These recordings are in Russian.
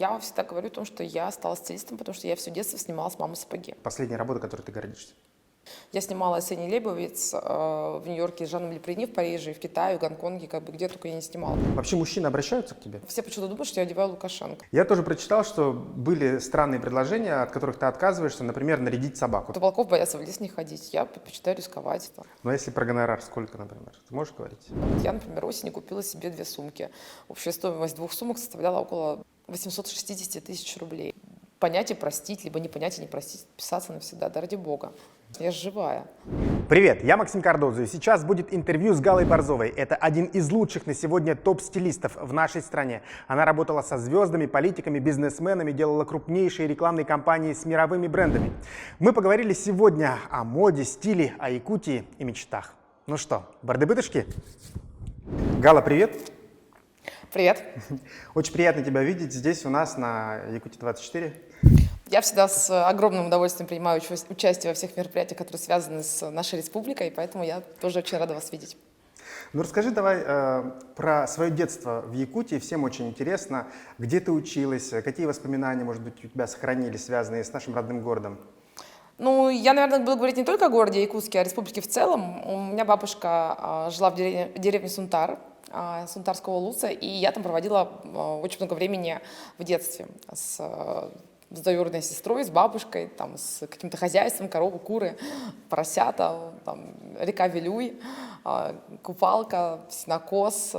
Я всегда говорю о том, что я стала стилистом, потому что я все детство снимала с мамой сапоги. Последняя работа, которой ты гордишься? Я снимала с Энни Лейбовиц в Нью-Йорке, с Жаном Леприни в Париже, в Китае, в Гонконге, где только я не снимала. Вообще мужчины обращаются к тебе? Все почему-то думают, что я одеваю Лукашенко. Я тоже прочитал, что были странные предложения, от которых ты отказываешься, например, нарядить собаку. Волков боятся в лес не ходить, я предпочитаю рисковать. Но если про гонорар, сколько, например? Ты можешь говорить? Я, например, осенью купила себе 2 сумки. Общая стоимость 2 сумок составляла около 860 тысяч рублей. Понять и простить, либо не понять и не простить, писаться навсегда, да ради бога. Я же живая. Привет, я Максим Кардозу, и сейчас будет интервью с Галой Борзовой. Это один из лучших на сегодня топ-стилистов в нашей стране. Она работала со звездами, политиками, бизнесменами, делала крупнейшие рекламные кампании с мировыми брендами. Мы поговорили сегодня о моде, стиле, о Якутии и мечтах. Ну что, барды-бытышки? Гала, привет. Привет. Очень приятно тебя видеть здесь у нас на Якутии-24. Я всегда с огромным удовольствием принимаю участие во всех мероприятиях, которые связаны с нашей республикой, поэтому я тоже очень рада вас видеть. Ну расскажи давай про свое детство в Якутии, всем очень интересно. Где ты училась, какие воспоминания, может быть, у тебя сохранились, связанные с нашим родным городом? Ну, я, наверное, буду говорить не только о городе Якутске, а о республике в целом. У меня бабушка жила в деревне Сунтар, Сунтарского Луца, и я там проводила очень много времени в детстве с двоюродной сестрой, с бабушкой, там, с каким-то хозяйством, коровы, куры, поросята, там, река Вилюй, купалка, сенокос.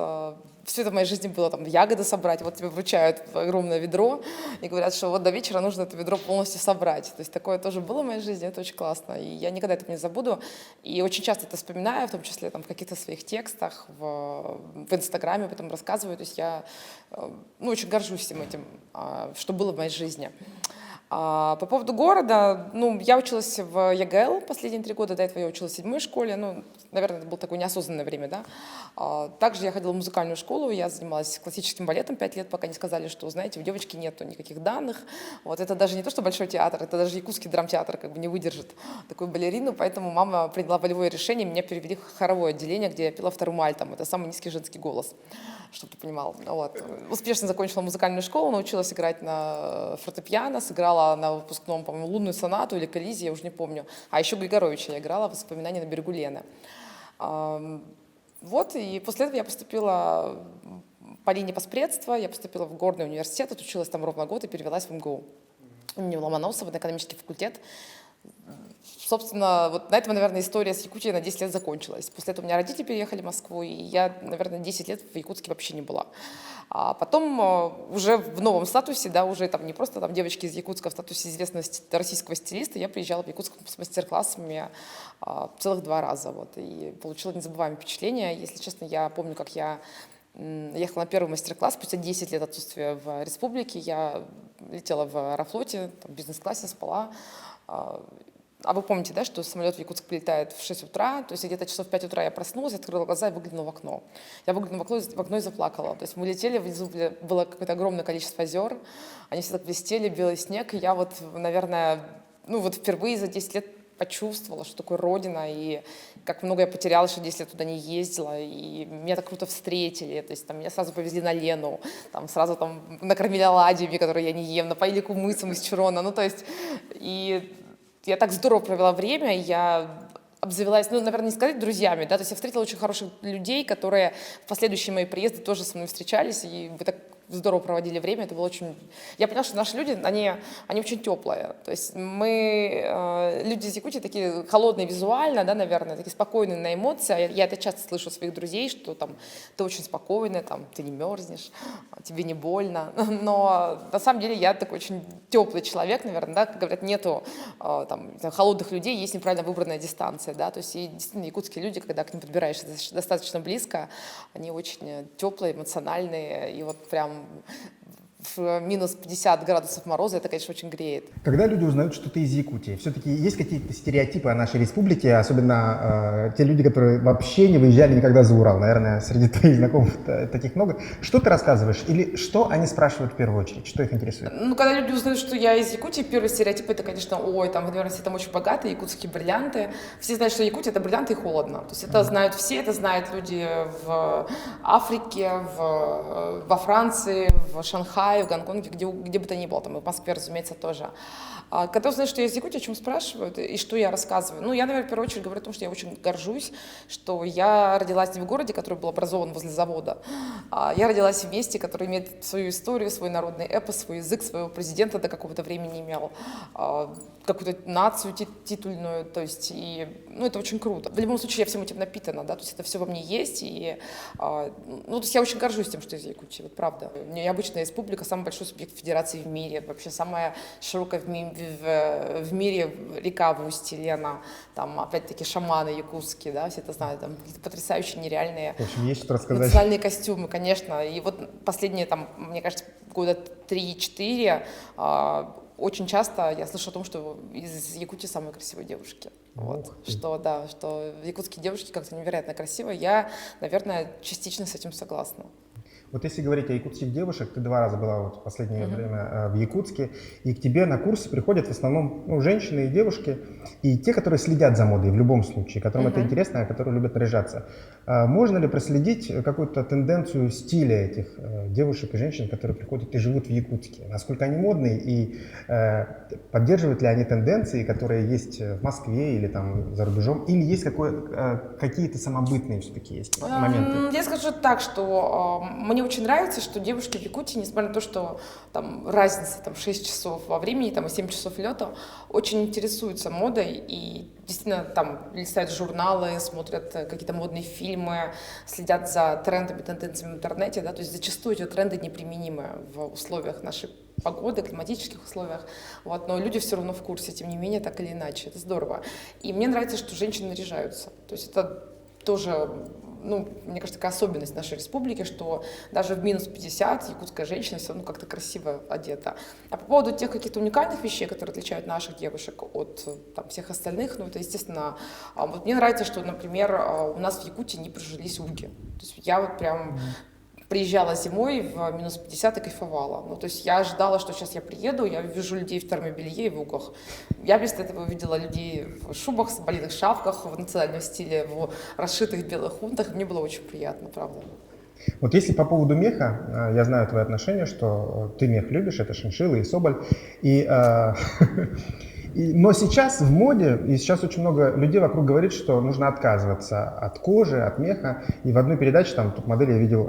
Все это в моей жизни было, там, ягоды собрать. Вот тебе вручают огромное ведро и говорят, что вот до вечера нужно это ведро полностью собрать. То есть такое тоже было в моей жизни, это очень классно. И я никогда этого не забуду. И очень часто это вспоминаю, в том числе там, в каких-то своих текстах, в Инстаграме об этом рассказываю. То есть я очень горжусь всем этим, что было в моей жизни. По поводу города, я училась в ЕГЛ последние 3 года, до этого я училась в 7-й школе, наверное, это было такое неосознанное время, да. Также я ходила в музыкальную школу, я занималась классическим балетом 5 лет, пока не сказали, что, знаете, у девочки нету никаких данных. Вот это даже не то, что Большой театр, это даже Якутский драмтеатр как бы не выдержит такую балерину, поэтому мама приняла волевое решение, меня перевели в хоровое отделение, где я пела вторым альтом, это самый низкий женский голос, чтобы ты понимал. Вот. Успешно закончила музыкальную школу, научилась играть на фортепиано, сыграла на выпускном, по-моему, «Лунную сонату» или «Колизию», я уже не помню. А еще Григоровича я играла «Воспоминания на берегу Лены». Вот, и после этого я поступила по линии постпредства, я поступила в Горный университет, отучилась там ровно год и перевелась в МГУ. Имени Ломоносова на экономический факультет. Собственно, вот на этом, наверное, история с Якутией на 10 лет закончилась. После этого у меня родители переехали в Москву, и я, наверное, 10 лет в Якутске вообще не была. А потом уже в новом статусе, да, уже там не просто там девочки из Якутска в статусе известного российского стилиста, я приезжала в Якутск с мастер-классами целых 2 раза, вот, и получила незабываемое впечатление. Если честно, я помню, как я ехала на первый мастер-класс, спустя 10 лет отсутствия в республике, я летела в Аэрофлоте, в бизнес-классе, спала. А вы помните, да, что самолет в Якутск прилетает в 6 утра, то есть где-то часов в 5 утра я проснулась, открыла глаза и выглянула в окно. Я выглянула в окно и заплакала. То есть мы летели, внизу было какое-то огромное количество озер, они все так блестели, белый снег, и я вот, наверное, впервые за 10 лет почувствовала, что такое родина, и как много я потеряла, что 10 лет туда не ездила, и меня так круто встретили, то есть там меня сразу повезли на Лену, там сразу там накормили оладьями, которые я не ем, напоили кумысом из Чурона, то есть, и я так здорово провела время, я обзавелась, наверное, не сказать друзьями, да, то есть я встретила очень хороших людей, которые в последующие мои приезды тоже со мной встречались, и мы так здорово проводили время, это было очень... Я поняла, что наши люди, они очень теплые, то есть мы, люди из Якутии, такие холодные визуально, да, наверное, такие спокойные на эмоции, я это часто слышу от своих друзей, что там ты очень спокойная, там, ты не мерзнешь, тебе не больно, но на самом деле я такой очень теплый человек, наверное, да, как говорят, нету там холодных людей, есть неправильно выбранная дистанция, да, то есть и действительно якутские люди, когда к ним подбираешься достаточно близко, они очень теплые, эмоциональные, и вот прям в минус 50 градусов мороза, это, конечно, очень греет. Когда люди узнают, что ты из Якутии, все-таки есть какие-то стереотипы о нашей республике, особенно те люди, которые вообще не выезжали никогда за Урал, наверное, среди твоих знакомых таких много. Что ты рассказываешь или что они спрашивают в первую очередь, что их интересует? Когда люди узнают, что я из Якутии, первый стереотип это, конечно, там, наверное, все там очень богатые, якутские бриллианты. Все знают, что Якутия — это бриллианты и холодно. То есть это знают все, это знают люди в Африке, во Франции, в Шанхае, Шанхае, в Гонконге, где бы то ни было, там и в Москве, разумеется, тоже. Когда узнают, что я из Якутии, о чем спрашивают и что я рассказываю? Ну, я, наверное, в первую очередь говорю о том, что я очень горжусь, что я родилась не в городе, который был образован возле завода. Я родилась в месте, которое имеет свою историю, свой народный эпос, свой язык, своего президента до какого-то времени имел, какую-то нацию титульную, то есть, и, ну, это очень круто. В любом случае, я всем этим напитана, да, то есть это все во мне есть, и, ну, то есть я очень горжусь тем, что из Якутии, вот правда. Необычная республика, самый большой субъект федерации в мире, вообще самая широкая в мире река в устье Лена, там, опять-таки, шаманы якутские, да, все это знают, там, какие-то потрясающие, нереальные В общем, есть что рассказать. национальные костюмы, конечно, и вот последние, там, мне кажется, года 3-4 очень часто я слышу о том, что из Якутии самые красивые девушки. Вот. Что, да, что якутские девушки как-то невероятно красивые. Я, наверное, частично с этим согласна. Вот если говорить о якутских девушек, ты 2 раза была вот в последнее время в Якутске, и к тебе на курсы приходят в основном, ну, женщины и девушки, и те, которые следят за модой в любом случае, которым это интересно, а которые любят наряжаться. Можно ли проследить какую-то тенденцию стиля этих девушек и женщин, которые приходят и живут в Якутске? Насколько они модные и поддерживают ли они тенденции, которые есть в Москве или там за рубежом, или есть какие-то самобытные все-таки есть моменты? Я скажу так, что мне очень нравится, что девушки в Якутии, несмотря на то, что там разница там, 6 часов во времени там, и 7 часов лета, очень интересуются модой и действительно там листают журналы, смотрят какие-то модные фильмы, следят за трендами, тенденциями в интернете, да, то есть зачастую эти тренды неприменимы в условиях нашей погоды, климатических условиях, вот, но люди все равно в курсе, тем не менее, так или иначе, это здорово. И мне нравится, что женщины наряжаются, то есть это тоже, ну, мне кажется, такая особенность нашей республики, что даже в минус 50 якутская женщина все равно как-то красиво одета. А по поводу тех каких-то уникальных вещей, которые отличают наших девушек от там, всех остальных, ну, это, естественно, вот мне нравится, что, например, у нас в Якутии не прижились уги. То есть я вот прям приезжала зимой в минус 50 и кайфовала. Ну, то есть я ожидала, что сейчас я приеду, я вижу людей в термобелье и в угах. Я вместо этого увидела людей в шубах, в соболиных шапках, в национальном стиле, в расшитых белых хунтах. Мне было очень приятно, правда. Вот если по поводу меха, я знаю твое отношение, что ты мех любишь, это шиншилла и соболь. Но сейчас в моде, и сейчас очень много людей вокруг говорит, что нужно отказываться от кожи, от меха. И в одной передаче, там, топ-модель, я видел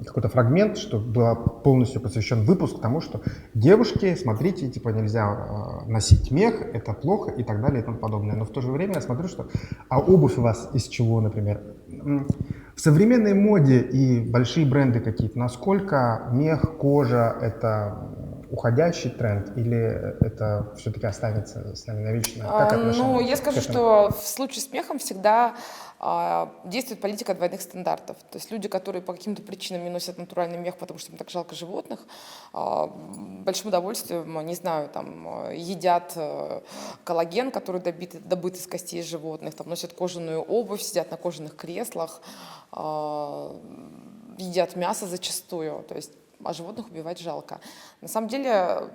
какой-то фрагмент, что был полностью посвящен выпуск тому, что девушки, смотрите, типа нельзя носить мех, это плохо и так далее и тому подобное. Но в то же время я смотрю, что а обувь у вас из чего, например? В современной моде и большие бренды какие-то, насколько мех, кожа — это уходящий тренд или это все-таки останется с нами навечно? Как отношение? Ну, я скажу, что в случае с мехом всегда действует политика двойных стандартов. То есть люди, которые по каким-то причинам не носят натуральный мех, потому что им так жалко животных, большим удовольствием, не знаю, там, едят коллаген, который добыт из костей животных, там, носят кожаную обувь, сидят на кожаных креслах, едят мясо зачастую. То есть а животных убивать жалко. На самом деле,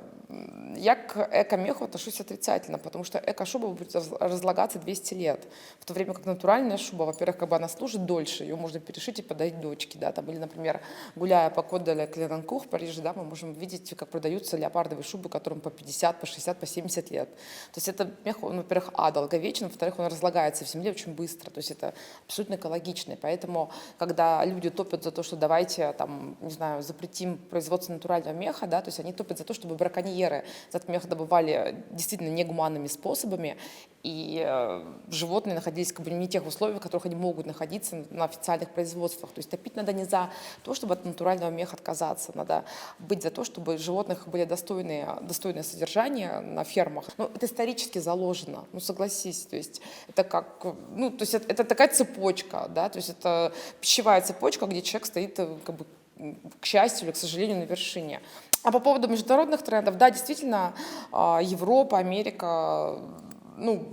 я к эко-меху отношусь отрицательно, потому что эко-шуба будет разлагаться 200 лет, в то время как натуральная шуба, во-первых, как бы она служит дольше, ее можно перешить и подарить дочке, да, там, или, например, гуляя по Кот-де Клеранкур в Париже, да, мы можем видеть, как продаются леопардовые шубы, которым по 50, по 60, по 70 лет. То есть это мех, он, во-первых, долговечен, во-вторых, он разлагается в земле очень быстро, то есть это абсолютно экологично, поэтому, когда люди топят за то, что давайте, там, не знаю, запретим производство натурального меха, да, то есть они топят за то, чтобы браконьеры этот мех добывали действительно негуманными способами, и животные находились как бы не в тех условиях, в которых они могут находиться на официальных производствах. То есть топить надо не за то, чтобы от натурального меха отказаться, надо быть за то, чтобы животных были достойное содержание на фермах. Ну, это исторически заложено, ну, согласись, то есть это как, ну, то есть это такая цепочка, да, то есть это пищевая цепочка, где человек стоит как бы, к счастью или к сожалению, на вершине. А по поводу международных трендов, да, действительно, Европа, Америка, ну,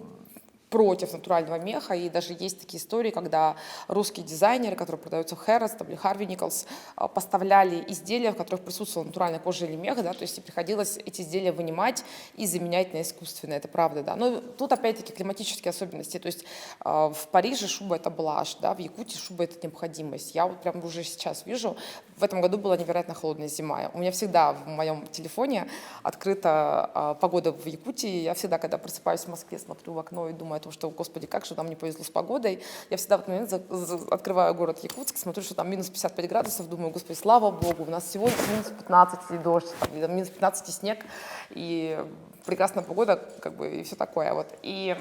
против натурального меха, и даже есть такие истории, когда русские дизайнеры, которые продаются в Harrods или Harvey Nichols, поставляли изделия, в которых присутствовала натуральная кожа или мех, да, то есть приходилось эти изделия вынимать и заменять на искусственные, это правда, да. Но тут опять-таки климатические особенности, то есть в Париже шуба это блажь, да, в Якутии шуба это необходимость. Я вот прям уже сейчас вижу, в этом году была невероятно холодная зима. У меня всегда в моем телефоне открыта погода в Якутии. Я всегда, когда просыпаюсь в Москве, смотрю в окно и думаю о том, что, господи, как же нам не повезло с погодой. Я всегда в этот момент открываю город Якутск, смотрю, что там минус 55 градусов, думаю, господи, слава богу, у нас сегодня минус 15 и дождь, там, или минус 15 и снег, и прекрасная погода, как бы, и все такое. Вот. И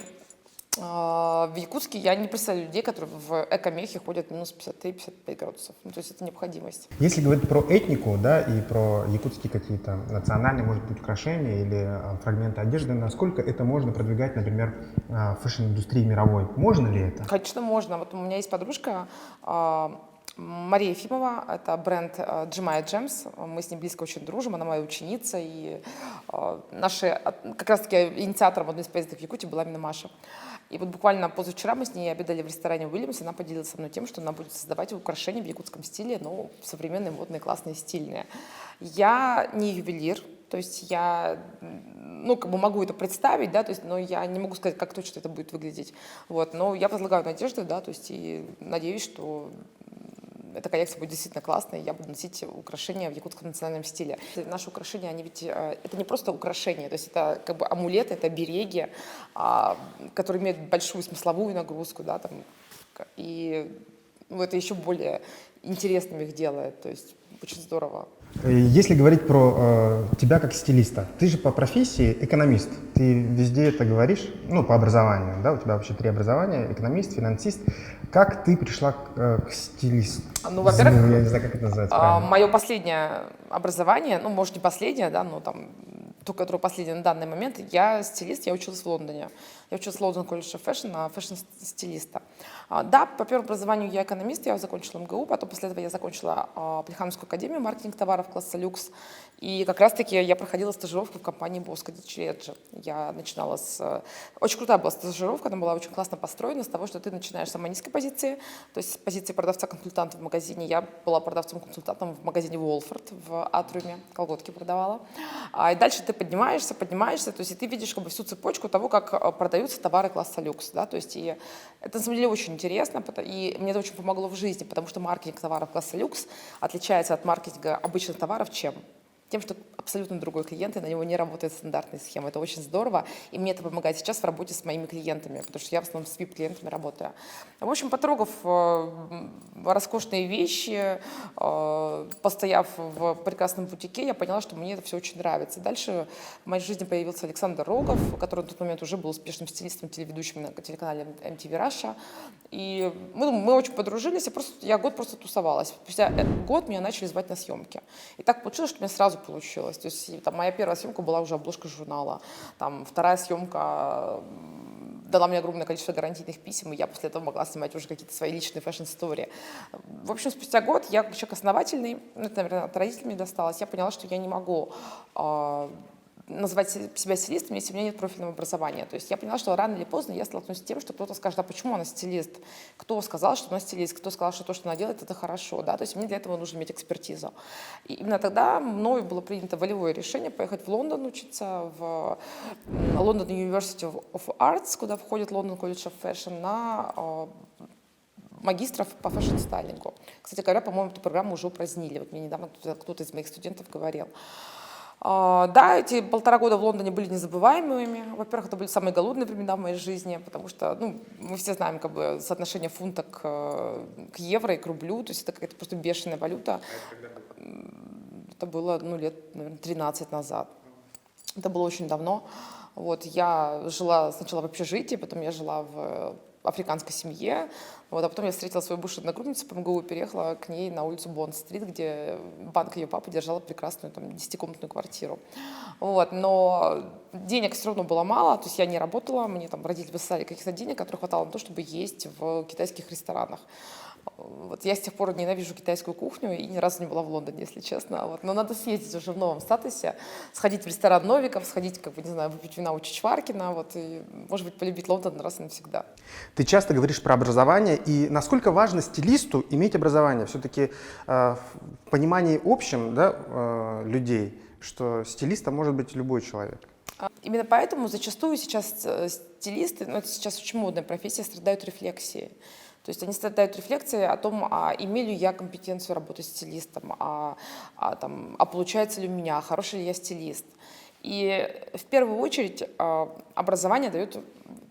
в Якутске я не представляю людей, которые в эко-мехе ходят минус 53-55 градусов. Ну, то есть это необходимость. Если говорить про этнику, да, и про якутские какие-то национальные, может быть, украшения или фрагменты одежды, насколько это можно продвигать, например, в фэшн-индустрии мировой? Можно ли это? Конечно, можно. Вот у меня есть подружка Мария Ефимова, это бренд Джемая Джемс. Мы с ней близко очень дружим, она моя ученица, и наши, как раз-таки инициатором одной из поездок в Якутии была именно Маша. И вот буквально позавчера мы с ней обедали в ресторане Уильямс, и она поделилась со мной тем, что она будет создавать украшения в якутском стиле, но современные, модные, классные, стильные. Я не ювелир, то есть я, ну, как бы могу это представить, да, то есть, но я не могу сказать, как точно это будет выглядеть. Вот, но я возлагаю надежды, да, то есть и надеюсь, что эта коллекция будет действительно классная, и я буду носить украшения в якутском национальном стиле. Наши украшения, они ведь, это не просто украшения, то есть это как бы амулеты, это обереги, которые имеют большую смысловую нагрузку, да, там, и ну, это еще более интересным их делает, то есть очень здорово. Если говорить про тебя как стилиста, ты же по профессии экономист, ты везде это говоришь, ну, по образованию, да, у тебя вообще 3 образования, экономист, финансист. Как ты пришла к стилисту? Ну, во-первых, я не знаю, как это называется правильно. мое последнее образование, ну, может, не последнее, да, но там, то, которое последнее на данный момент, я стилист, я училась в Лондоне. Я училась в Лондон колледж фэшн, на фэшн-стилиста. Да, по первому образованию я экономист, я закончила МГУ, потом после этого я закончила Плехановскую академию маркетинг товаров класса люкс. И как раз-таки я проходила стажировку в компании Bosco Dicereggio. Я начинала с... Очень крутая была стажировка, она была очень классно построена с того, что ты начинаешь с самой низкой позиции, то есть с позиции продавца-консультанта в магазине. Я была продавцом-консультантом в магазине Уолфорд в Атриуме, колготки продавала. И дальше ты поднимаешься, то есть и ты видишь как бы всю цепочку того, как продаются товары класса люкс, да, то есть и это на самом деле очень интересно, и мне это очень помогло в жизни, потому что маркетинг товаров класса люкс отличается от маркетинга обычных товаров чем? Тем, что абсолютно другой клиент, и на него не работает стандартная схема. Это очень здорово, и мне это помогает сейчас в работе с моими клиентами, потому что я в основном с VIP-клиентами работаю. В общем, потрогав роскошные вещи, постояв в прекрасном бутике, я поняла, что мне это все очень нравится. Дальше в моей жизни появился Александр Рогов, который на тот момент уже был успешным стилистом, телеведущим на телеканале MTV Russia. И мы очень подружились, я год просто тусовалась. Спустя год меня начали звать на съемки. И так получилось, что у меня сразу получилось. То есть там, моя первая съемка была уже обложка журнала, там, вторая съемка дала мне огромное количество гарантийных писем, и я после этого могла снимать уже какие-то свои личные фэшн-истории. В общем, спустя год я человек основательный, это, наверное, от родителей мне досталось, я поняла, что я не могу называть себя стилистом, если у меня нет профильного образования. То есть я поняла, что рано или поздно я столкнусь с тем, что кто-то скажет, а почему она стилист? Кто сказал, что она стилист? Кто сказал, что то, что она делает, это хорошо? Да? То есть мне для этого нужно иметь экспертизу. И именно тогда мною было принято волевое решение поехать в Лондон учиться, в London University of Arts, куда входит London College of Fashion, на магистров по фэшн-стайлингу. Кстати говоря, по-моему, эту программу уже упразднили. Вот мне недавно кто-то из моих студентов говорил. Да, эти 1,5 года в Лондоне были незабываемыми. Во-первых, это были самые голодные времена в моей жизни, потому что, ну, мы все знаем как бы соотношение фунта к евро и к рублю, то есть это какая-то просто бешеная валюта. Это было, ну, лет, наверное, 13 назад. Это было очень давно. Вот, я жила сначала в общежитии, потом я жила в африканской семье. Вот, а потом я встретила свою бывшую одногруппницу по МГУ и переехала к ней на улицу Бонд-стрит, где банк ее папы держала прекрасную там 10-комнатную квартиру. Вот, но денег все равно было мало, то есть я не работала, мне там родители высылали каких-то денег, которые хватало на то, чтобы есть в китайских ресторанах. Вот я с тех пор ненавижу китайскую кухню и ни разу не была в Лондоне, если честно. Вот. Но надо съездить уже в новом статусе, сходить в ресторан Новиков, сходить, как бы, не знаю, выпить вина у Чичваркина, вот, и, может быть, полюбить Лондон раз и навсегда. Ты часто говоришь про образование, и насколько важно стилисту иметь образование? Все-таки в понимании общем, да, людей, что стилистом может быть любой человек. Именно поэтому зачастую сейчас стилисты, ну это сейчас очень модная профессия, страдают рефлексией. То есть они страдают рефлексией о том, имею ли я компетенцию работать стилистом, получается ли у меня, хороший ли я стилист. И в первую очередь образование дает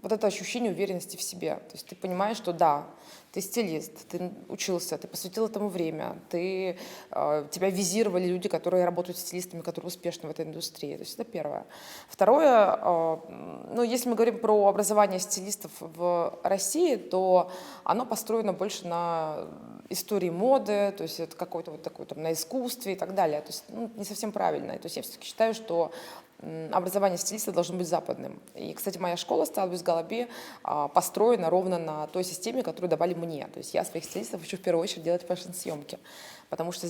вот это ощущение уверенности в себе. То есть ты понимаешь, что да, ты стилист, ты учился, ты посвятил этому время, тебя визировали люди, которые работают стилистами, которые успешны в этой индустрии. То есть это первое. Второе, если мы говорим про образование стилистов в России, то оно построено больше на истории моды, то есть это какой-то вот такой там на искусстве и так далее. То есть не совсем правильно. То есть я все-таки считаю, что образование стилиста должно быть западным. И, кстати, моя школа Стайлбиз Галаби построена ровно на той системе, которую давали мне. То есть я своих стилистов хочу в первую очередь делать фэшн-съемки. Потому что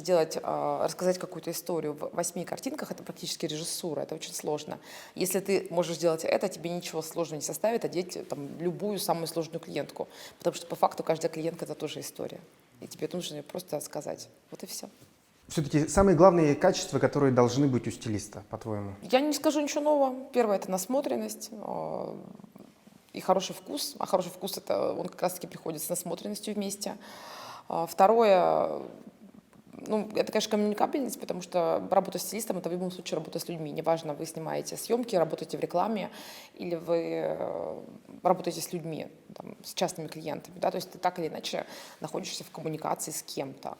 рассказать какую-то историю в 8 картинках — это практически режиссура, это очень сложно. Если ты можешь сделать это, тебе ничего сложного не составит одеть там любую самую сложную клиентку. Потому что по факту каждая клиентка — это тоже история. И тебе нужно ее просто сказать. Вот и все. Все-таки самые главные качества, которые должны быть у стилиста, по-твоему? Я не скажу ничего нового. Первое — это насмотренность и хороший вкус. А хороший вкус — он как раз-таки приходит с насмотренностью вместе. Второе — это, конечно, коммуникабельность, потому что работа стилистом — это в любом случае работа с людьми. Неважно, вы снимаете съемки, работаете в рекламе или вы работаете с людьми, там, с частными клиентами. Да? То есть ты так или иначе находишься в коммуникации с кем-то.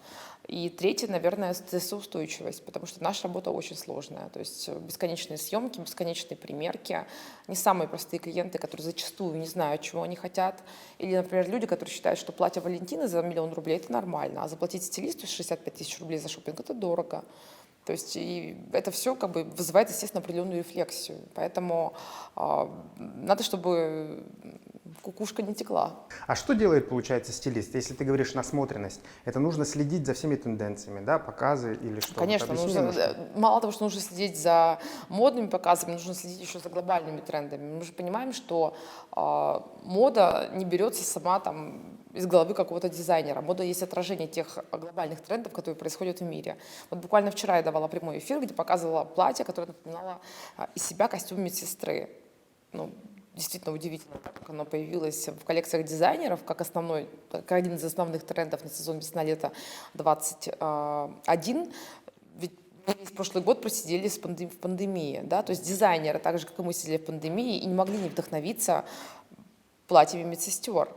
И третье, наверное, стрессоустойчивость, потому что наша работа очень сложная. То есть бесконечные съемки, бесконечные примерки, не самые простые клиенты, которые зачастую не знают, чего они хотят. Или, например, люди, которые считают, что платье Валентины за 1 000 000 рублей — это нормально, а заплатить стилисту 65 000 рублей за шопинг — это дорого. То есть и это все как бы вызывает, естественно, определенную рефлексию. Поэтому надо, чтобы кукушка не текла. А что делает, получается, стилист? Если ты говоришь насмотренность, это нужно следить за всеми тенденциями, да, показы или что? Конечно, мало того, что нужно следить за модными показами, нужно следить еще за глобальными трендами. Мы же понимаем, что мода не берется сама там из головы какого-то дизайнера. Мода есть отражение тех глобальных трендов, которые происходят в мире. Вот буквально вчера я давала прямой эфир, где показывала платье, которое напоминало из себя костюм медсестры. Действительно удивительно, как оно появилось в коллекциях дизайнеров, как один из основных трендов на сезон весна-лето 21. Ведь мы весь прошлый год просидели в пандемии, да, то есть дизайнеры, так же, как и мы, сидели в пандемии и не могли не вдохновиться платьями медсестер,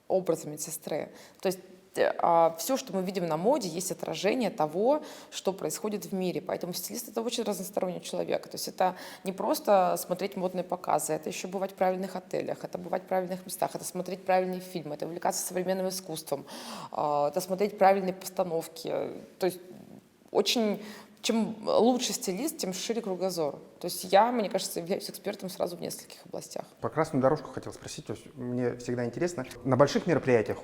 образом медсестры. То есть все, что мы видим на моде, есть отражение того, что происходит в мире. Поэтому стилист — это очень разносторонний человек. То есть это не просто смотреть модные показы, это еще бывать в правильных отелях, это бывать в правильных местах, это смотреть правильные фильмы, это увлекаться современным искусством, это смотреть правильные постановки. То есть чем лучше стилист, тем шире кругозор. То есть я, мне кажется, являюсь экспертом сразу в нескольких областях. Про красную дорожку хотел спросить. То есть мне всегда интересно. На больших мероприятиях,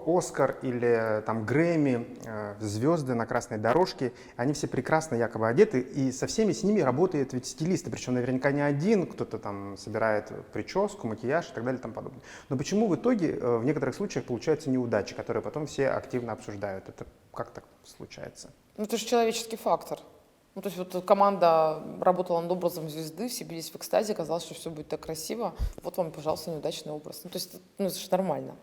Оскар или там Грэмми, звезды на красной дорожке, они все прекрасно якобы одеты, и со всеми с ними работают ведь стилисты, причем наверняка не один, кто-то там собирает прическу, макияж и так далее и тому подобное. Но почему в итоге в некоторых случаях получаются неудачи, которые потом все активно обсуждают? Это как так случается? Это же человеческий фактор. То есть вот команда работала над образом звезды, все бились в экстазе, казалось, что все будет так красиво. Вот вам, пожалуйста, неудачный образ. То есть это же нормально.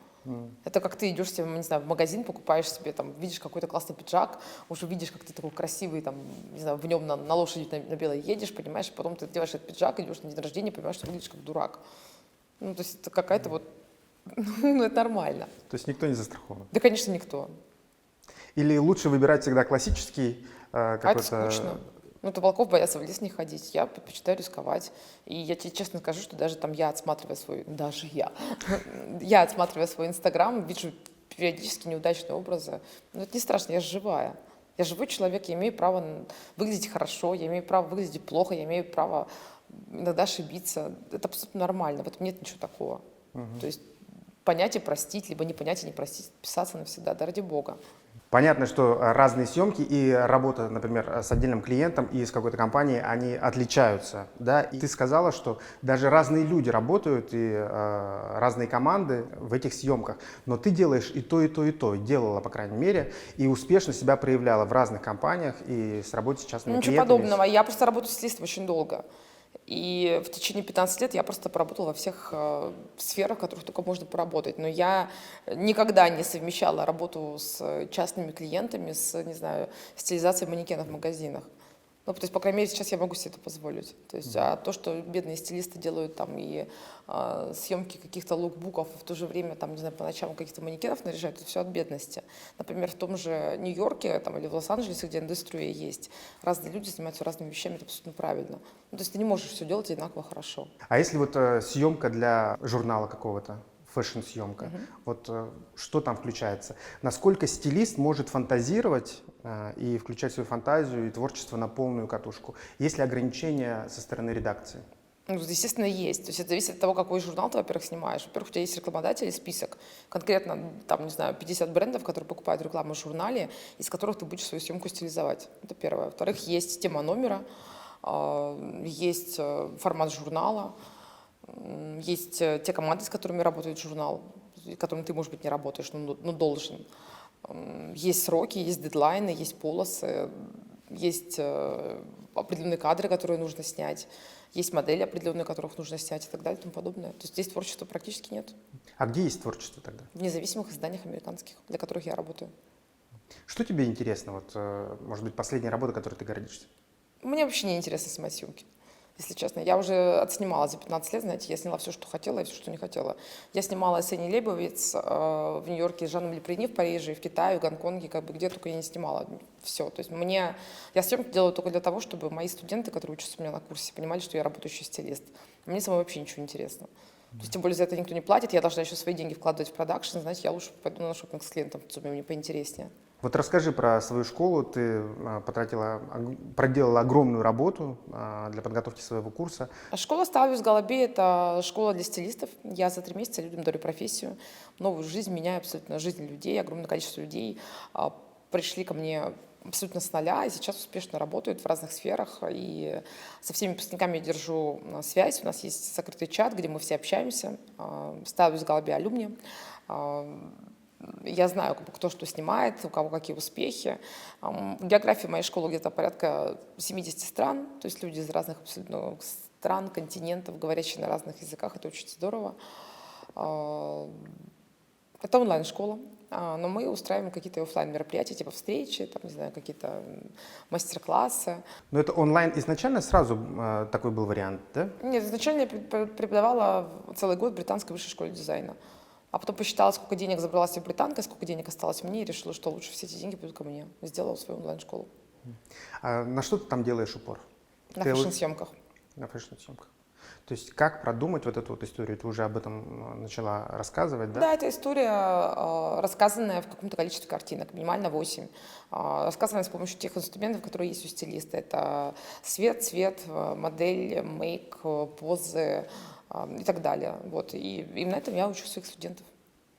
Это как ты идешь себе, не знаю, в магазин, покупаешь себе, там, видишь какой-то классный пиджак, уже видишь, как ты такой красивый, там, не знаю, в нем на лошади на белой едешь, понимаешь, и потом ты делаешь этот пиджак, идешь на день рождения, понимаешь, что выглядишь как дурак. То есть это какая-то вот, это нормально. То есть никто не застрахован? Да, конечно, никто. Или лучше выбирать всегда классический какой-то... А это скучно. Волков боятся в лес не ходить. Я предпочитаю рисковать. И я тебе честно скажу, что даже там я отсматриваю свой Инстаграм, вижу периодически неудачные образы. Но это не страшно, я же живая. Я живой человек, я имею право выглядеть хорошо, я имею право выглядеть плохо, я имею право иногда ошибиться. Это абсолютно нормально, в этом нет ничего такого. То есть понять и простить, либо не понять и не простить, писаться навсегда, да ради бога. Понятно, что разные съемки и работа, например, с отдельным клиентом и с какой-то компанией, они отличаются, да? И ты сказала, что даже разные люди работают и разные команды в этих съемках, но ты делаешь и то, и то, и то, делала, по крайней мере, и успешно себя проявляла в разных компаниях и с работой с частными Ничего клиентами. подобного. Я просто работаю стилистом очень долго. И в течение 15 лет я просто поработала во всех сферах, в которых только можно поработать. Но я никогда не совмещала работу с частными клиентами, с, не знаю, стилизацией манекенов в магазинах. Ну, то есть, по крайней мере, сейчас я могу себе это позволить. То есть, а то, что бедные стилисты делают там и съемки каких-то лукбуков, в то же время, там, не знаю, по ночам каких-то манекенов наряжают, это все от бедности. Например, в том же Нью-Йорке там, или в Лос-Анджелесе, где индустрия есть, разные люди занимаются разными вещами, это абсолютно правильно. Ну, то есть ты не можешь все делать одинаково хорошо. А если вот съемка для журнала какого-то, фэшн-съемка, вот что там включается? Насколько стилист может фантазировать и включать свою фантазию и творчество на полную катушку? Есть ли ограничения со стороны редакции? Ну, естественно, есть. То есть это зависит от того, какой журнал ты, во-первых, снимаешь. Во-первых, у тебя есть рекламодатели, список, конкретно, там, не знаю, 50 брендов, которые покупают рекламу в журнале, из которых ты будешь свою съемку стилизовать. Это первое. Во-вторых, есть тема номера, есть формат журнала, есть те команды, с которыми работает журнал, с которыми ты, может быть, не работаешь, но должен. Есть сроки, есть дедлайны, есть полосы, есть определенные кадры, которые нужно снять, есть модели определенные, которых нужно снять и так далее и тому подобное. То есть здесь творчества практически нет. А где есть творчество тогда? В независимых изданиях американских, для которых я работаю. Что тебе интересно? Вот, может быть, последняя работа, которой ты гордишься? Мне вообще не интересно снимать съемки, если честно. Я уже отснимала за 15 лет, знаете, я сняла все, что хотела, и все, что не хотела. Я снимала с Энни Лейбовиц в Нью-Йорке, с Жаном Леприни в Париже, в Китае, в Гонконге, как бы где только я не снимала. Все. То есть я съемки делаю только для того, чтобы мои студенты, которые учатся у меня на курсе, понимали, что я работающий стилист. Мне самой вообще ничего не интересно. То есть, тем более за это никто не платит, я должна еще свои деньги вкладывать в продакшн, знаете, я лучше пойду на шопинг с клиентом, мне поинтереснее. Вот расскажи про свою школу. Ты проделала огромную работу для подготовки своего курса. Школа Ставлюс Голубей – это школа для стилистов. Я за 3 месяца людям дарю профессию, новую жизнь, меняю абсолютно жизнь людей. Огромное количество людей пришли ко мне абсолютно с нуля и сейчас успешно работают в разных сферах. И со всеми выпускниками я держу связь. У нас есть закрытый чат, где мы все общаемся. Ставлюс Голубей алюмни. Я знаю, кто что снимает, у кого какие успехи. География моей школы где-то порядка 70 стран, то есть люди из разных абсолютно стран, континентов, говорящие на разных языках, это очень здорово. Это онлайн-школа, но мы устраиваем какие-то офлайн мероприятия, типа встречи, там, не знаю, какие-то мастер-классы. Но это онлайн изначально сразу такой был вариант, да? Нет, изначально я преподавала целый год в британской высшей школе дизайна. А потом посчитала, сколько денег забрала себе британка, сколько денег осталось мне, и решила, что лучше все эти деньги пойдут ко мне. Сделала свою онлайн-школу. А на что ты там делаешь упор? На фэшн-съемках. На фэшн-съемках. То есть как продумать вот эту вот историю? Ты уже об этом начала рассказывать, да? Да, это история, рассказанная в каком-то количестве картинок, минимально 8. Рассказанная с помощью тех инструментов, которые есть у стилиста. Это свет, цвет, модель, мейк, позы и так далее. Вот. И именно этому я учу своих студентов.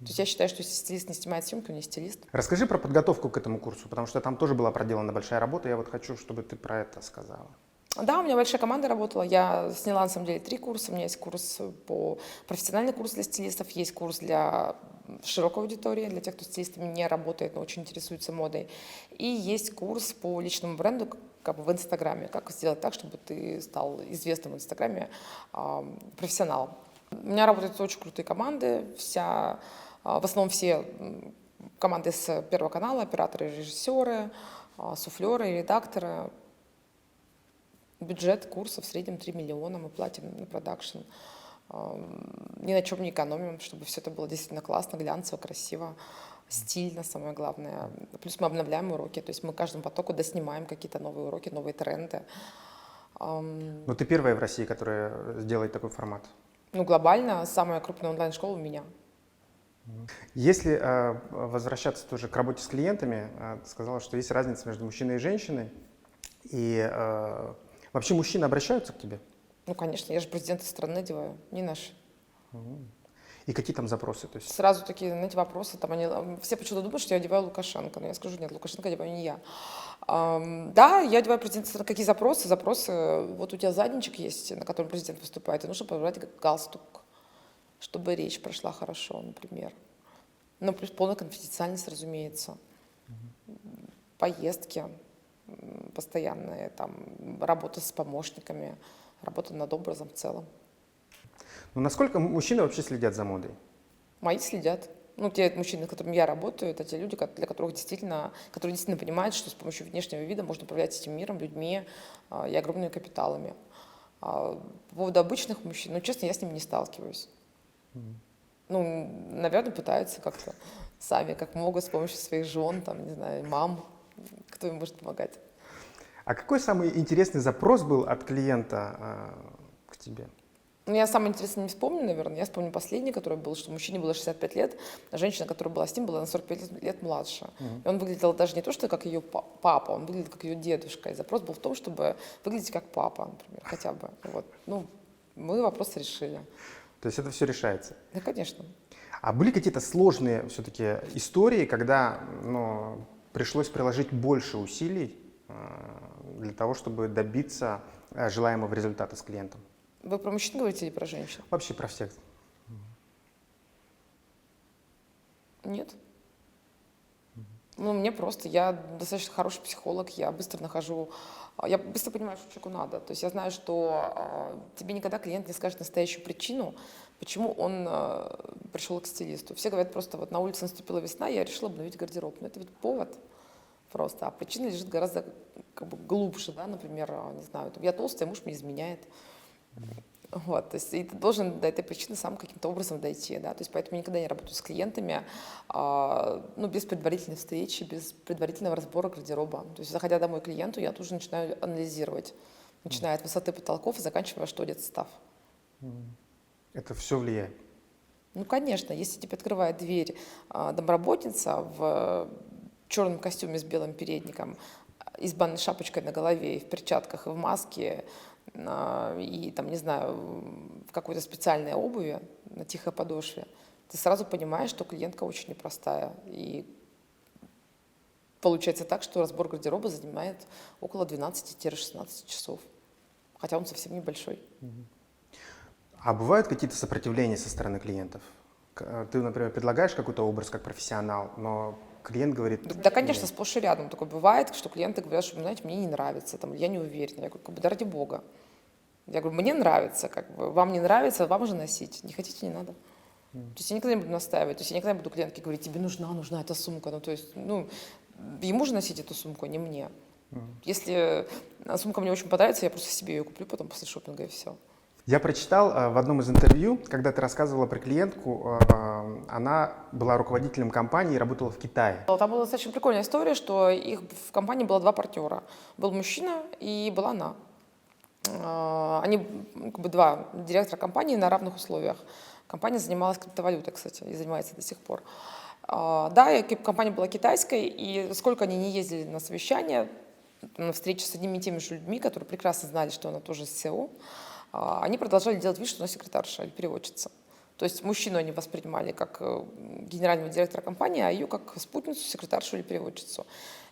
То есть я считаю, что если стилист не снимает съемки, он не стилист. Расскажи про подготовку к этому курсу, потому что там тоже была проделана большая работа. Я вот хочу, чтобы ты про это сказала. Да, у меня большая команда работала. Я сняла, на самом деле, 3 курса. У меня есть курс профессиональный курс для стилистов, есть курс для широкой аудитории, для тех, кто стилистами не работает, но очень интересуется модой. И есть курс по личному бренду, как бы в Инстаграме. Как сделать так, чтобы ты стал известным в Инстаграме профессионалом. У меня работают очень крутые команды. В основном все команды с Первого канала, операторы, режиссеры, суфлеры, редакторы. Бюджет курса в среднем 3 миллиона, мы платим на продакшн. Ни на чем не экономим, чтобы все это было действительно классно, глянцево, красиво, стильно, самое главное. Плюс мы обновляем уроки, то есть мы каждому потоку доснимаем какие-то новые уроки, новые тренды. Но ты первая в России, которая сделает такой формат. Ну, глобально самая крупная онлайн-школа у меня. Если возвращаться тоже к работе с клиентами, ты сказала, что есть разница между мужчиной и женщиной. И вообще мужчины обращаются к тебе? Ну, конечно, я же президента страны одеваю, не наши. И какие там запросы? То есть, Сразу такие, знаете, вопросы, там они, все почему-то думают, что я одеваю Лукашенко, но я скажу, нет, Лукашенко одеваю не я. Да, я одеваю президента, какие запросы? Запросы, вот у тебя задничек есть, на котором президент выступает, и нужно подобрать галстук, чтобы речь прошла хорошо, например. Ну, плюс полная конфиденциальность, разумеется. Поездки постоянные, там, работа с помощниками, работа над образом в целом. ну, насколько мужчины вообще следят за модой? Мои следят. Ну, те мужчины, с которыми я работаю, это те люди, для которых действительно, которые действительно понимают, что с помощью внешнего вида можно управлять этим миром, людьми и огромными капиталами. По поводу обычных мужчин, ну, честно, я с ними не сталкиваюсь. Ну, наверное, пытаются как-то сами, как могут, с помощью своих жен, там, не знаю, мам, кто им может помогать. А какой самый интересный запрос был от клиента к тебе? Ну, я самое интересное не вспомню, наверное. Я вспомню последний, который был, что мужчине было 65 лет, а женщина, которая была с ним, была на 45 лет младше. И он выглядел даже не то, что как ее папа, он выглядел как ее дедушка. И запрос был в том, чтобы выглядеть как папа, например, хотя бы. Вот. Ну, мы вопрос решили. То есть это все решается. Да, конечно. А были какие-то сложные все-таки истории, когда пришлось приложить больше усилий для того, чтобы добиться желаемого результата с клиентом? Вы про мужчин говорите или про женщин? Вообще про всех. Нет. Ну, мне просто, я достаточно хороший психолог, я быстро понимаю, что человеку надо. То есть я знаю, что тебе никогда клиент не скажет настоящую причину, почему он пришел к стилисту. Все говорят просто, вот на улице наступила весна, я решила обновить гардероб. Но это ведь повод просто, а причина лежит гораздо глубже, да, например, не знаю, я толстая, муж мне изменяет. Вот, то есть и ты должен до этой причины сам каким-то образом дойти, да, то есть поэтому я никогда не работаю с клиентами, без предварительной встречи, без предварительного разбора гардероба. То есть заходя домой к клиенту, я тоже начинаю анализировать, начиная от высоты потолков и заканчивая, что одет состав. Это все влияет. Ну, конечно, если тебе открывает дверь домработница в черном костюме с белым передником и с банной шапочкой на голове, и в перчатках, и в маске, и там, не знаю, в какой-то специальной обуви на тихой подошве, ты сразу понимаешь, что клиентка очень непростая. И получается так, что разбор гардероба занимает около 12-16 часов, хотя он совсем небольшой. А бывают какие-то сопротивления со стороны клиентов? Ты, например, предлагаешь какой-то образ как профессионал, но клиент говорит... Да, конечно, сплошь и рядом такое бывает, что клиенты говорят, что, знаете, мне не нравится, там, я не уверена. Я говорю, да ради бога. Я говорю, мне нравится, вам не нравится, вам же носить. Не хотите, не надо. То есть я никогда не буду настаивать, то есть я никогда не буду клиентке говорить, тебе нужна эта сумка. Ну, то есть, ему же носить эту сумку, а не мне. Если сумка мне очень понравится, я просто себе ее куплю потом после шопинга и все. Я прочитал в одном из интервью, когда ты рассказывала про клиентку, она была руководителем компании и работала в Китае. Там была достаточно прикольная история, что их в компании было два партнера. Был мужчина и была она. Они два директора компании на равных условиях. Компания занималась криптовалютой, кстати, и занимается до сих пор. Да, компания была китайской, и сколько они не ездили на совещания, на встречи с одними и теми же людьми, которые прекрасно знали, что она тоже SEO, они продолжали делать вид, что она секретарша или переводчица. То есть мужчину они воспринимали как генерального директора компании, а ее как спутницу, секретаршу или переводчицу.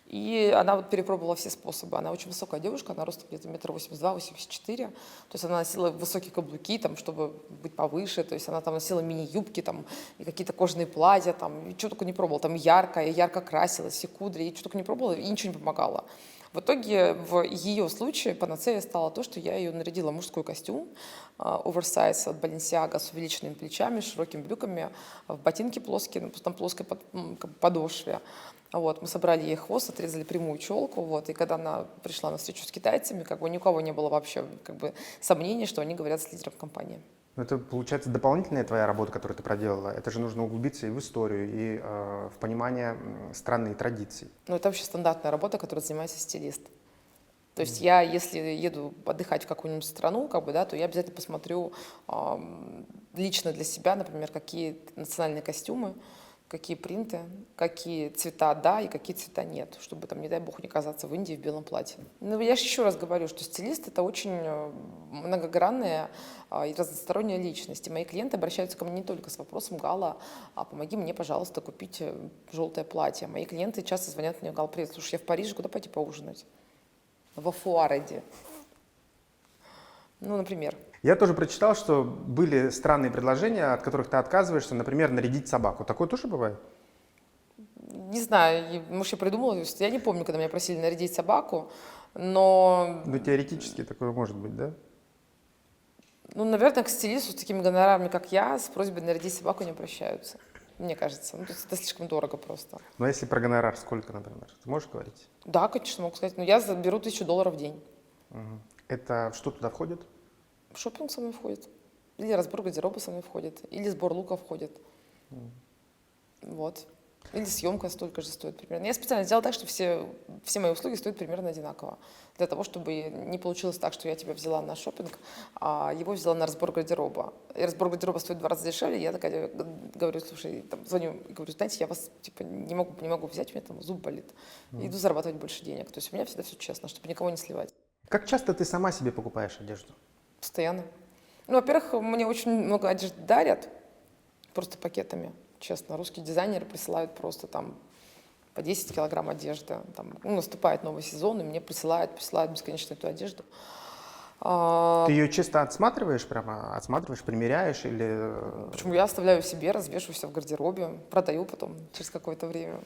И она вот перепробовала все способы. Она очень высокая девушка, она ростом где-то 1,82-1,84 м. То есть она носила высокие каблуки, там, чтобы быть повыше. То есть она там носила мини-юбки там, и какие-то кожаные платья. Там, и что только не пробовала. Там ярко красилась, и кудри, и что только не пробовала, и ничего не помогало. В итоге в ее случае панацеей стало то, что я ее нарядила в мужской костюм, оверсайз от Balenciaga с увеличенными плечами, широкими брюками, в ботинки плоские, на плоской подошве. Вот, мы собрали ей хвост, отрезали прямую челку, вот, и когда она пришла на встречу с китайцами, ни у кого не было вообще сомнений, что они говорят с лидером компании. Это, получается, дополнительная твоя работа, которую ты проделала. Это же нужно углубиться и в историю, и в понимание страны и традиций. Ну, это вообще стандартная работа, которой занимается стилист. То есть я, если еду отдыхать в какую-нибудь страну, то я обязательно посмотрю лично для себя, например, какие национальные костюмы какие принты, какие цвета да и какие цвета нет, чтобы там, не дай бог, не оказаться в Индии в белом платье. Ну, я же еще раз говорю, что стилист — это очень многогранная и разносторонняя личность. И мои клиенты обращаются ко мне не только с вопросом: Гала, помоги мне, пожалуйста, купить желтое платье. Мои клиенты часто звонят мне: Гал, привет, слушай, я в Париже, куда пойти поужинать? Во Фуареде. Ну, например. Я тоже прочитал, что были странные предложения, от которых ты отказываешься, например, нарядить собаку. Такое тоже бывает? Не знаю, может, я придумала, то есть я не помню, когда меня просили нарядить собаку, но, Ну, теоретически такое может быть, да? ну, наверное, к стилисту с такими гонорарами, как я, с просьбой нарядить собаку не обращаются, мне кажется. Ну, то есть это слишком дорого просто. Но если про гонорар, сколько, например? Ты можешь говорить? Да, конечно, могу сказать, но я беру $1000 в день. Это что туда входит? Шопинг со мной входит, или разбор гардероба со мной входит, или сбор лука входит. Вот. Или съемка столько же стоит примерно. Я специально сделала так, что все мои услуги стоят примерно одинаково. Для того, чтобы не получилось так, что я тебя взяла на шопинг, а его взяла на разбор гардероба. И разбор гардероба стоит в 2 раза дешевле. Я такая говорю: слушай, там, звоню и говорю: знаете, я вас типа не могу взять, у меня там зуб болит. Иду зарабатывать больше денег. То есть у меня всегда все честно, чтобы никого не сливать. Как часто ты сама себе покупаешь одежду? Постоянно. Ну, во-первых, мне очень много одежды дарят, просто пакетами. Честно, русские дизайнеры присылают просто там по 10 килограмм одежды. Там, ну, наступает новый сезон, и мне присылают бесконечно эту одежду. Ты ее чисто отсматриваешь, примеряешь или... Почему я оставляю себе, развешиваю себя в гардеробе, продаю потом через какое-то время,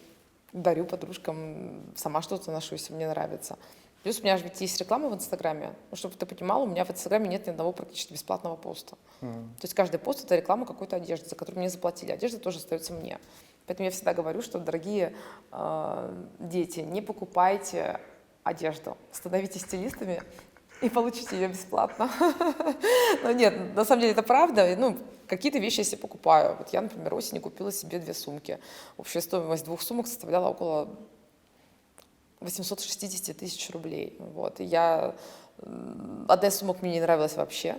дарю подружкам, сама что-то ношу, если мне нравится. Плюс у меня же ведь есть реклама в Инстаграме. Ну, чтобы ты понимала, у меня в Инстаграме нет ни одного практически бесплатного поста. То есть каждый пост — это реклама какой-то одежды, за которую мне заплатили. Одежда тоже остается мне. Поэтому я всегда говорю, что, дорогие дети, не покупайте одежду, становитесь стилистами и получите ее бесплатно. Но нет, на самом деле это правда. Ну, какие-то вещи я себе покупаю. Вот я, например, осенью купила себе 2 сумки. Общая стоимость 2 сумок составляла около 860 тысяч рублей. Вот. И одна из сумок мне не нравилась вообще.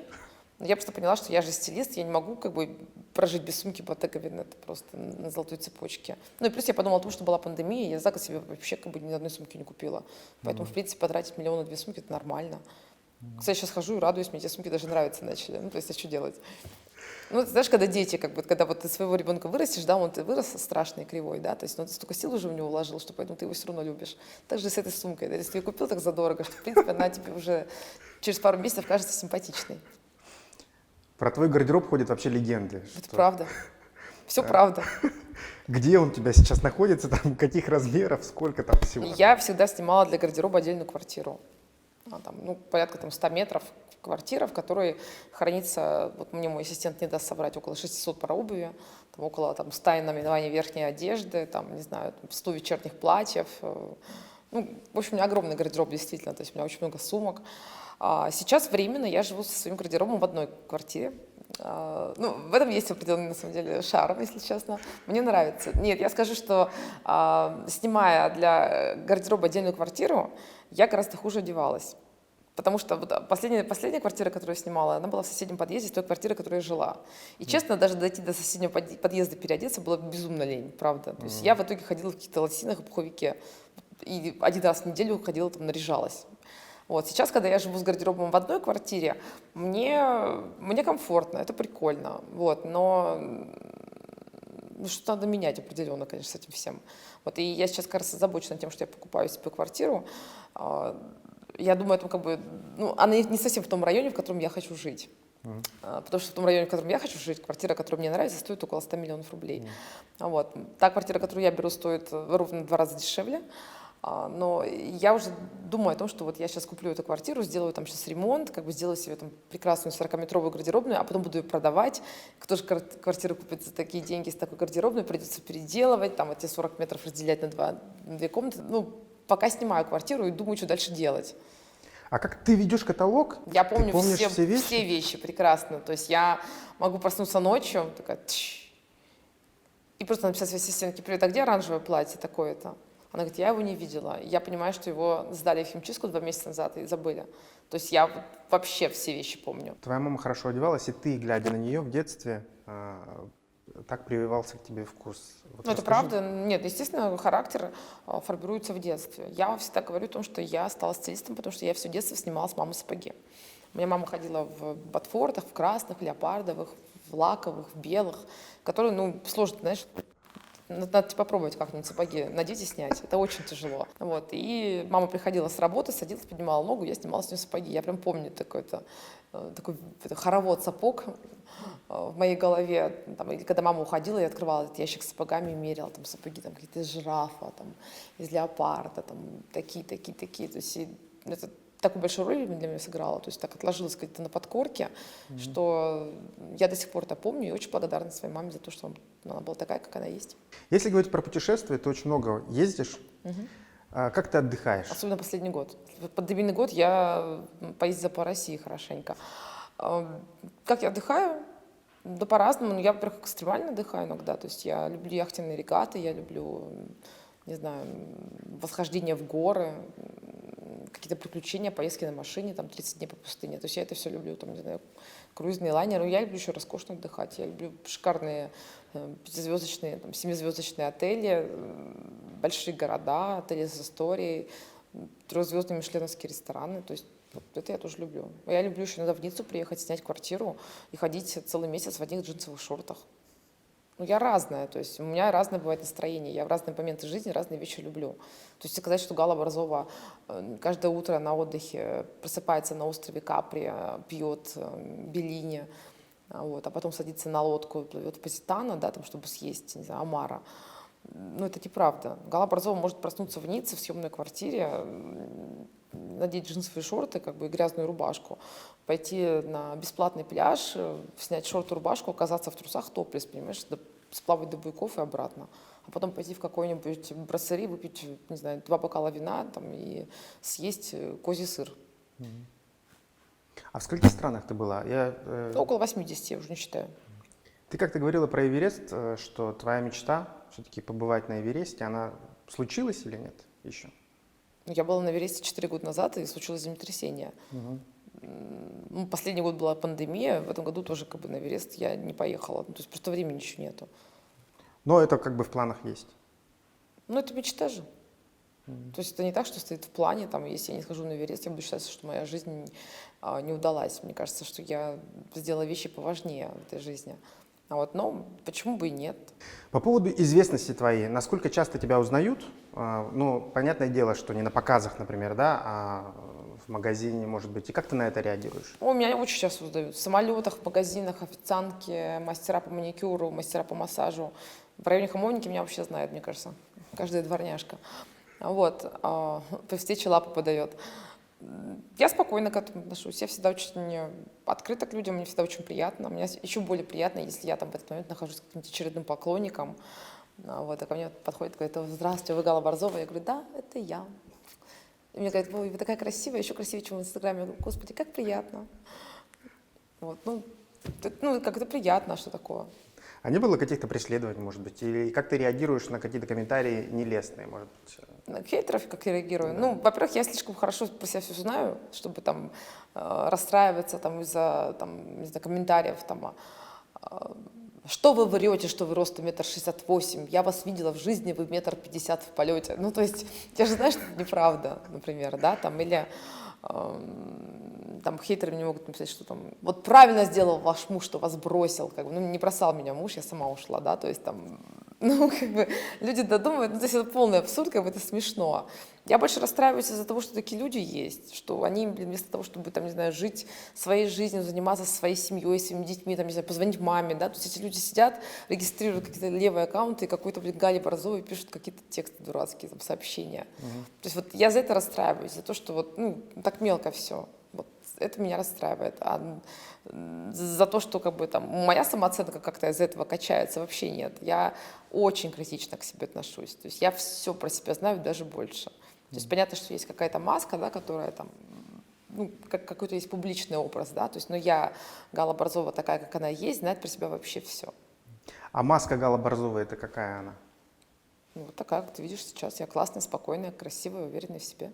Но я просто поняла, что я же стилист, я не могу как бы прожить без сумки Bottega Veneta просто на золотой цепочке. Ну и плюс я подумала о том, что была пандемия, я за год себе вообще как бы ни одной сумки не купила. Поэтому, в принципе, потратить 1 миллион на 2 сумки — это нормально. Кстати, сейчас хожу и радуюсь, мне эти сумки даже нравятся начали. Ну, то есть, а что делать? Ну, ты знаешь, когда дети, как бы, когда вот ты своего ребенка вырастешь, да, он ты вырос страшный, кривой, да, то есть, ну, ты столько сил уже в него вложил, что поэтому ты его все равно любишь. Так же и с этой сумкой, да, если ты ее купил так задорого, что, в принципе, она тебе уже через пару месяцев кажется симпатичной. Про твой гардероб ходят вообще легенды. Это правда. Все правда. Где он у тебя сейчас находится, там, каких размеров, сколько там всего? Я всегда снимала для гардероба отдельную квартиру. Там, ну, порядка там 100 метров квартира, в которой хранится, вот мне мой ассистент не даст соврать, около 600 пар обуви, там, около там, 100 наименований верхней одежды, там, не знаю, 100 вечерних платьев. Ну, в общем, у меня огромный гардероб, действительно, то есть у меня очень много сумок. Сейчас временно я живу со своим гардеробом в одной квартире. Ну, в этом есть определенный, на самом деле, шарм, если честно. Мне нравится. Нет, я скажу, что снимая для гардероба отдельную квартиру, я гораздо хуже одевалась. Потому что вот последняя квартира, которую я снимала, она была в соседнем подъезде с той квартиры, в которой я жила. И, честно, даже дойти до соседнего подъезда, переодеться было безумно лень, правда. То есть я в итоге ходила в каких-то лосинах и пуховике. И 1 раз в неделю ходила, там, наряжалась. Вот. Сейчас, когда я живу с гардеробом в одной квартире, мне комфортно, это прикольно. Вот. Но ну, что-то надо менять определенно, конечно, с этим всем. Вот. И я сейчас как раз озабочена тем, что я покупаю себе квартиру. Я думаю, это как бы, ну, она не совсем в том районе, в котором я хочу жить. Потому что в том районе, в котором я хочу жить, квартира, которая мне нравится, стоит около 100 миллионов рублей. Вот. Та квартира, которую я беру, стоит ровно в 2 раза дешевле. Но я уже думаю о том, что вот я сейчас куплю эту квартиру, сделаю там сейчас ремонт, как бы сделаю себе там прекрасную 40-метровую гардеробную, а потом буду ее продавать. Кто же квартиру купит за такие деньги, с такой гардеробной, придется переделывать, там эти 40 метров разделять на 2 комнаты. Ну, пока снимаю квартиру и думаю, что дальше делать. А как ты ведешь каталог? Я помню все вещи? Все вещи прекрасно. То есть я могу проснуться ночью, такая, и просто написать своей ассистентке: привет, а где оранжевое платье такое-то? Она говорит: я его не видела. И я понимаю, что его сдали в химчистку 2 месяца назад и забыли. То есть я вообще все вещи помню. Твоя мама хорошо одевалась, и ты, глядя на нее в детстве, так прививался к тебе вкус? Вот Ну, это расскажи. правда. Нет, естественно, характер формируется в детстве. Я всегда говорю о том, что я стала стилистом, потому что я все детство снимала с мамой сапоги. У меня мама ходила в ботфортах, в красных, леопардовых, в лаковых, в белых, которые, ну, сложно, знаешь, надо попробовать как-нибудь сапоги надеть и снять. Это очень тяжело. Вот. И мама приходила с работы, садилась, поднимала ногу, я снимала с нее сапоги. Я прям помню такой хоровод сапог в моей голове. Там, или когда мама уходила, я открывала этот ящик с сапогами и меряла там сапоги там, какие-то из жирафа, там, из леопарда, там, такие. То есть это такую большую роль для меня сыграло, то есть так отложилось где-то на подкорке, что я до сих пор это помню и очень благодарна своей маме за то, что она была такая, как она есть. Если говорить про путешествия, ты очень много ездишь. Как ты отдыхаешь? Особенно последний год. В пандемийный год я поездила по России хорошенько. Как я отдыхаю? Да по-разному. Но я, во-первых, экстремально отдыхаю иногда. То есть я люблю яхтенные регаты, я люблю, не знаю, восхождение в горы, какие-то приключения, поездки на машине, там 30 дней по пустыне. То есть я это все люблю, там, не знаю, круизные лайнеры. Я люблю еще роскошно отдыхать. Я люблю шикарные пятизвездочные, там, семизвездочные отели, большие города, отели с историей, трехзвездные мишленовские рестораны. То есть вот это я тоже люблю. Я люблю еще иногда в Ниццу приехать, снять квартиру и ходить целый месяц в одних джинсовых шортах. Ну, я разная, то есть у меня разное бывает настроение, я в разные моменты жизни разные вещи люблю. То есть сказать, что Гала Борзова каждое утро на отдыхе просыпается на острове Капри, пьет беллини, вот, а потом садится на лодку и плывет в Поситано, да, там, чтобы съесть, не знаю, омара. Ну, это неправда. Гала Борзова может проснуться в Ницце в съемной квартире, надеть джинсовые шорты, как бы, и грязную рубашку, пойти на бесплатный пляж, снять шорты, рубашку, оказаться в трусах топлес, понимаешь, сплавать до буйков и обратно. А потом пойти в какой-нибудь брасserie, выпить, не знаю, 2 бокала вина там, и съесть козий сыр. А в скольких странах ты была? Около 80, я уже не считаю. Ты как-то говорила про Эверест, что твоя мечта все-таки побывать на Эвересте, она случилась или нет еще? Я была на Эвересте 4 года назад, и случилось землетрясение. Ну, последний год была пандемия, в этом году тоже как бы на Эверест я не поехала. Ну, то есть просто времени еще нету. Но это как бы в планах есть. Ну, это мечта же. То есть это не так, что стоит в плане, там, если я не схожу на Эверест, я буду считать, что моя жизнь не удалась. Мне кажется, что я сделала вещи поважнее в этой жизни. Но почему бы и нет? По поводу известности твоей, насколько часто тебя узнают? Ну, понятное дело, что не на показах, например, да, а в магазине, может быть. И как ты на это реагируешь? Меня очень часто узнают. В самолетах, в магазинах, официантки, мастера по маникюру, мастера по массажу. В районе Хамовники меня вообще знают, мне кажется. Каждая дворняжка. Вот. При встрече лапу подает. Я спокойно к этому отношусь. Я всегда очень открыта к людям, мне всегда очень приятно. Мне еще более приятно, если я там в этот момент нахожусь с каким-то очередным поклонником. Вот, а ко мне подходит, говорит: здравствуйте, вы Гала Борзова? Я говорю: да, это я. И мне говорят: ой, вы такая красивая, еще красивее, чем в Инстаграме. Я говорю: господи, как приятно. Вот, как это приятно, а что такое? А не было каких-то преследований, может быть? Или как ты реагируешь на какие-то комментарии нелестные, может быть? На хейтеров как я реагирую? Да. Ну, во-первых, я слишком хорошо про себя все знаю, чтобы там расстраиваться там, из-за там, не знаю, комментариев. Там, что вы врете, что вы ростом 1,68 м? Я вас видела в жизни, вы 1,50 м в полете. Ну, то есть, я же знаю, что это неправда, например, да, там, или там хейтеры мне могут написать, что там, вот правильно сделал ваш муж, что вас бросил, как бы, ну, не бросал меня муж, я сама ушла, да, то есть там, ну, как бы, люди додумывают, ну, то есть это полный абсурд, как бы это смешно. Я больше расстраиваюсь из-за того, что такие люди есть, что они, вместо того, чтобы, там, не знаю, жить своей жизнью, заниматься своей семьей, своими детьми, там, не знаю, позвонить маме, да, то есть эти люди сидят, регистрируют какие-то левые аккаунты, и какой-то, Гале Борзовой пишут какие-то тексты дурацкие, там, сообщения. То есть вот я за это расстраиваюсь, за то, что вот, ну, так мелко все. Вот это меня расстраивает. А за то, что как бы там моя самооценка как-то из этого качается, вообще нет. Я очень критично к себе отношусь. То есть я все про себя знаю, даже больше. То есть понятно, что есть какая-то маска, да, которая там, ну, какой-то есть публичный образ, да, то есть, но я, Гала Борзова, такая, как она есть, знает про себя вообще все. А маска Гала Борзовой, это какая она? Ну, вот такая, как ты видишь сейчас. Я классная, спокойная, красивая, уверенная в себе.